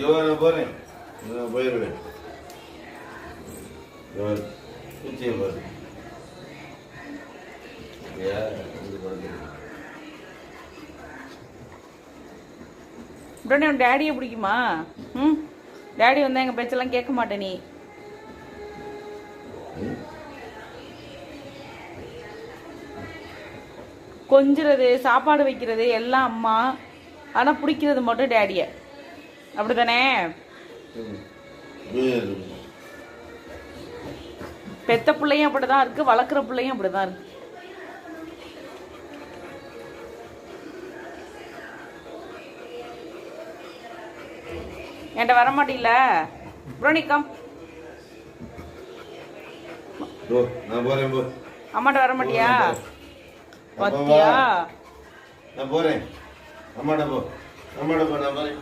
நான் போறேன், நான் போயிடுவேன். நிச்சயம் பாரு. உடனே உன் டேடியை பிடிக்குமா? ம், டேடி வந்தா எங்கள் பேச்செல்லாம் கேட்க மாட்டேன் நீ. கொஞ்சிறது, சாப்பாடு வைக்கிறது எல்லாம் அம்மா, ஆனால் பிடிக்கிறது மட்டும் டேடியை. அப்படிதானே? பெத்த பிள்ளையும் அப்படிதான் இருக்கு, வளர்க்குற பிள்ளையும் அப்படிதான் இருக்கு. என்கிட்ட வரமாட்டீல புரோனிக்கம்? அம்மாட்ட வரமாட்டியா? பத்தியா? நான் போறேன். அம்மாட்ட போ, அம்மாட்ட போ, நான் போறேன்.